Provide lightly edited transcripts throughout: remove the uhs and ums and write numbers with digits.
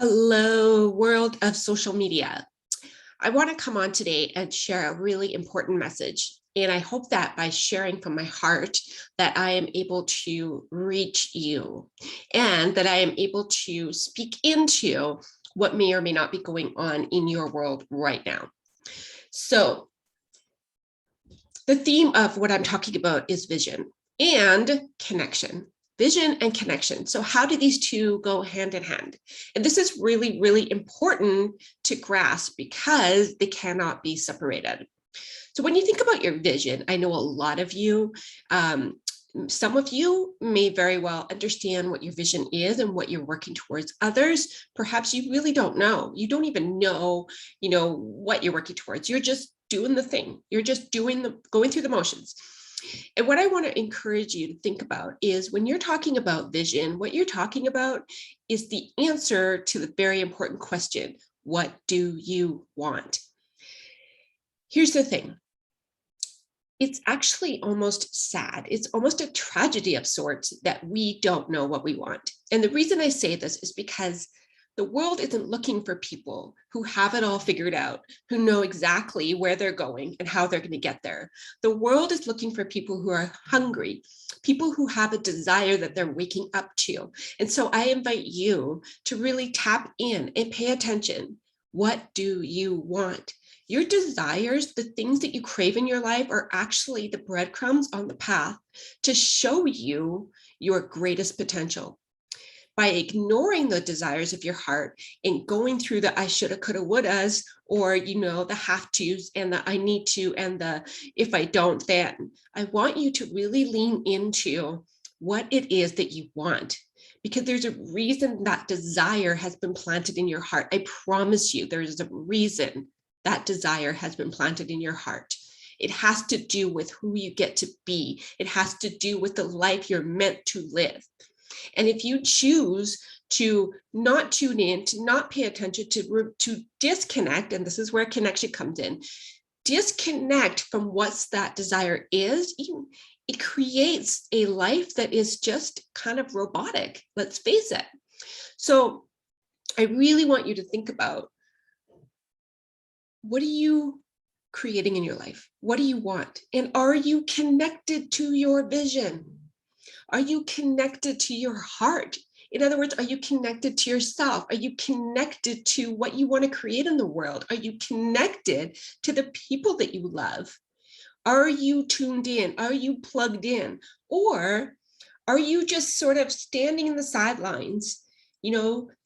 Hello, world of social media. I want to come on today and share a really important message. And I hope that by sharing from my heart that I am able to reach you and that I am able to speak into what may or may not be going on in your world right now. So the theme of what I'm talking about is vision and connection. Vision and connection. So how do these two go hand in hand? And this is really, really important to grasp because they cannot be separated. So when you think about your vision, I know a lot of you, some of you may very well understand what your vision is and what you're working towards. Others, perhaps you really don't know. You don't even know, what you're working towards. You're just doing the thing. You're just going through the motions. And what I want to encourage you to think about is when you're talking about vision, what you're talking about is the answer to the very important question, what do you want? Here's the thing. It's actually almost sad. It's almost a tragedy of sorts that we don't know what we want. And the reason I say this is because the world isn't looking for people who have it all figured out, who know exactly where they're going and how they're going to get there. The world is looking for people who are hungry, people who have a desire that they're waking up to. And so I invite you to really tap in and pay attention. What do you want? Your desires, the things that you crave in your life, are actually the breadcrumbs on the path to show you your greatest potential. By ignoring the desires of your heart and going through the I shoulda, coulda, wouldas, or the have tos and the I need to and the if I don't, then, I want you to really lean into what it is that you want. Because there's a reason that desire has been planted in your heart. I promise you, there's a reason that desire has been planted in your heart. It has to do with who you get to be. It has to do with the life you're meant to live. And if you choose to not tune in, to not pay attention, to disconnect, and this is where connection comes in, disconnect from what that desire is, it creates a life that is just kind of robotic, let's face it. So I really want you to think about, what are you creating in your life? What do you want? And are you connected to your vision? Are you connected to your heart? In other words, are you connected to yourself? Are you connected to what you want to create in the world? Are you connected to the people that you love? Are you tuned in? Are you plugged in? Or are you just sort of standing in the sidelines,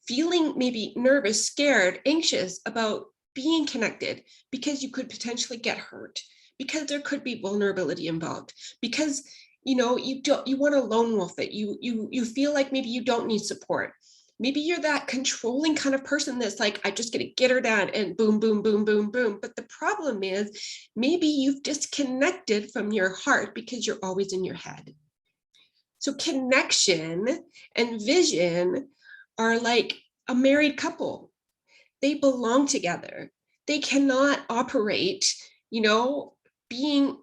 feeling maybe nervous, scared, anxious about being connected because you could potentially get hurt, because there could be vulnerability involved, because you want to lone wolf it. You feel like maybe you don't need support. Maybe you're that controlling kind of person that's like, I just gonna get her down and boom, boom, boom, boom, boom. But the problem is maybe you've disconnected from your heart because you're always in your head. So connection and vision are like a married couple. They belong together. They cannot operate, being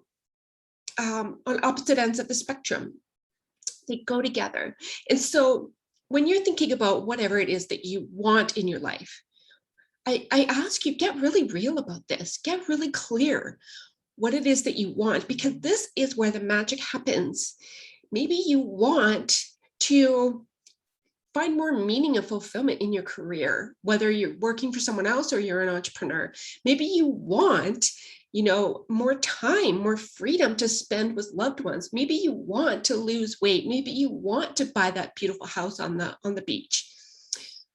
on opposite ends of the spectrum. They go together. And so when you're thinking about whatever it is that you want in your life, I ask you, get really real about this. Get really clear what it is that you want, because this is where the magic happens. Maybe you want to find more meaning and fulfillment in your career, whether you're working for someone else or you're an entrepreneur. Maybe you want, more time, more freedom to spend with loved ones. Maybe you want to lose weight. Maybe you want to buy that beautiful house on the beach.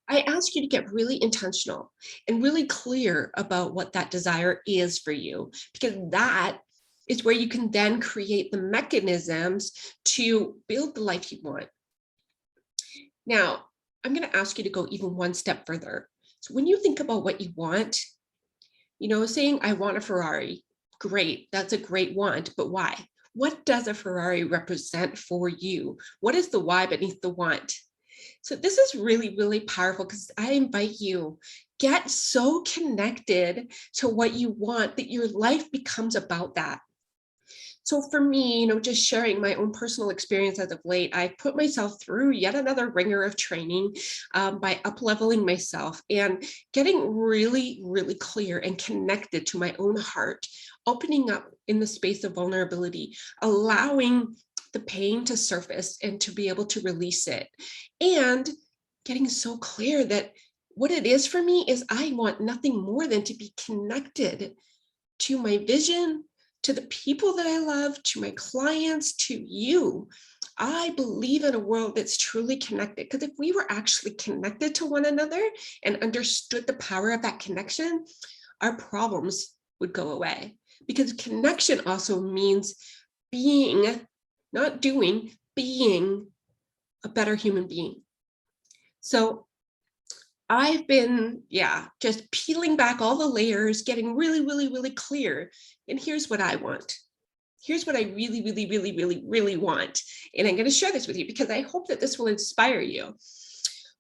I ask you to get really intentional and really clear about what that desire is for you, because that is where you can then create the mechanisms to build the life you want. Now, I'm going to ask you to go even one step further. So when you think about what you want, saying I want a Ferrari, great, that's a great want, but why? What does a Ferrari represent for you? What is the why beneath the want? So this is really, really powerful, because I invite you, get so connected to what you want that your life becomes about that. So for me, just sharing my own personal experience as of late, I put myself through yet another ringer of training by up-leveling myself and getting really, really clear and connected to my own heart, opening up in the space of vulnerability, allowing the pain to surface and to be able to release it, and getting so clear that what it is for me is I want nothing more than to be connected to my vision, to the people that I love, to my clients, to you. I believe in a world that's truly connected, because if we were actually connected to one another and understood the power of that connection, our problems would go away. Because connection also means being, not doing, being a better human being. So I've been, just peeling back all the layers, getting really, really, really clear. And here's what I want. Here's what I really, really, really, really, really want. And I'm going to share this with you because I hope that this will inspire you.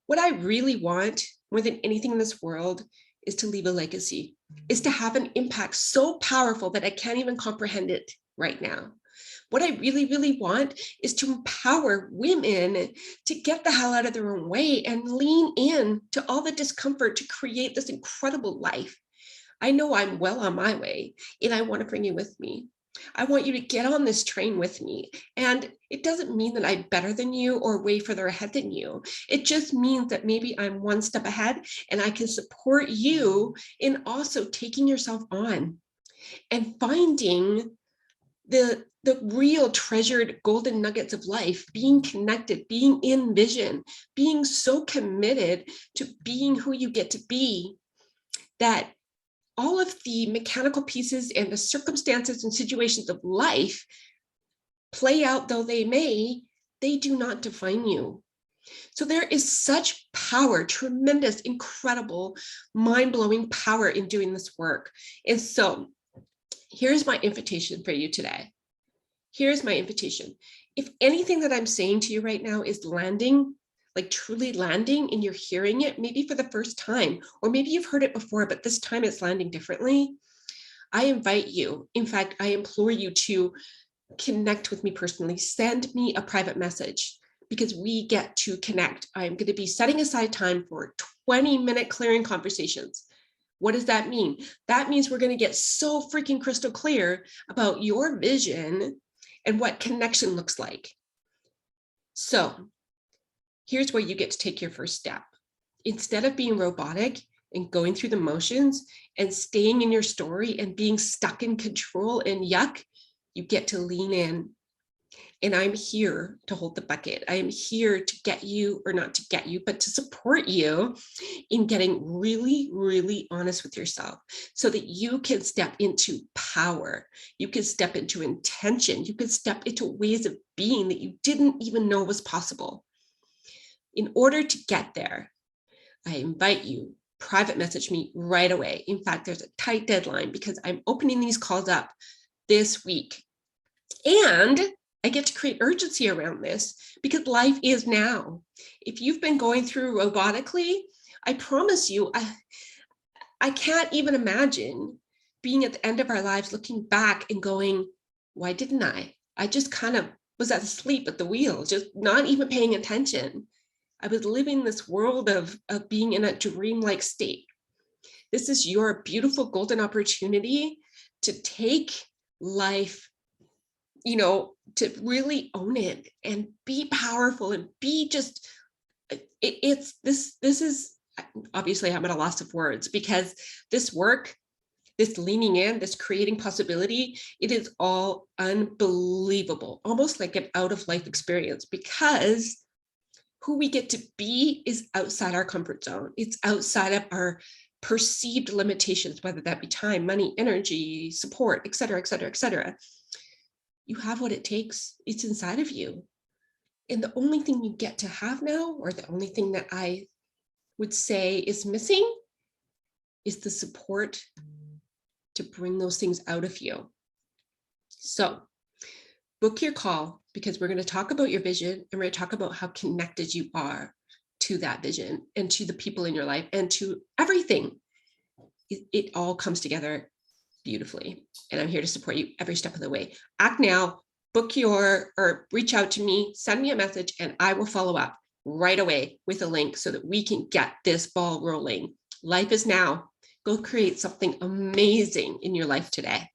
What I really want more than anything in this world is to leave a legacy, is to have an impact so powerful that I can't even comprehend it right now. What I really, really want is to empower women to get the hell out of their own way and lean in to all the discomfort to create this incredible life. I know I'm well on my way, and I want to bring you with me. I want you to get on this train with me. And it doesn't mean that I'm better than you or way further ahead than you. It just means that maybe I'm one step ahead and I can support you in also taking yourself on and finding the real treasured golden nuggets of life, being connected, being in vision, being so committed to being who you get to be, that all of the mechanical pieces and the circumstances and situations of life, play out though they may, they do not define you. So there is such power, tremendous, incredible, mind-blowing power in doing this work. And so here's my invitation for you today. Here's my invitation. If anything that I'm saying to you right now is landing, like truly landing, and you're hearing it maybe for the first time, or maybe you've heard it before, but this time it's landing differently, I invite you, in fact, I implore you to connect with me personally. Send me a private message because we get to connect. I'm going to be setting aside time for 20-minute clearing conversations. What does that mean? That means we're going to get so freaking crystal clear about your vision and what connection looks like. So here's where you get to take your first step. Instead of being robotic and going through the motions and staying in your story and being stuck in control and yuck, you get to lean in. And I'm here to hold the bucket. I am here to get you, or not to get you, but to support you in getting really, really honest with yourself so that you can step into power. You can step into intention. You can step into ways of being that you didn't even know was possible. In order to get there, I invite you, private message me right away. In fact, there's a tight deadline because I'm opening these calls up this week. And I get to create urgency around this because life is now. If you've been going through robotically, I promise you, I can't even imagine being at the end of our lives looking back and going, why didn't I? I just kind of was asleep at the wheel, just not even paying attention. I was living this world of being in a dreamlike state. This is your beautiful golden opportunity to take life, to really own it and be powerful and be just, this is, obviously I'm at a loss of words because this work, this leaning in, this creating possibility, it is all unbelievable, almost like an out of life experience, because who we get to be is outside our comfort zone. It's outside of our perceived limitations, whether that be time, money, energy, support, et cetera, et cetera, et cetera. You have what it takes. It's inside of you. And the only thing you get to have now, or the only thing that I would say is missing, is the support to bring those things out of you. So book your call, because we're going to talk about your vision, and we're going to talk about how connected you are to that vision and to the people in your life and to everything. It all comes together beautifully. And I'm here to support you every step of the way. Act now, book your, or reach out to me, send me a message, and I will follow up right away with a link so that we can get this ball rolling. Life is now. Go create something amazing in your life today.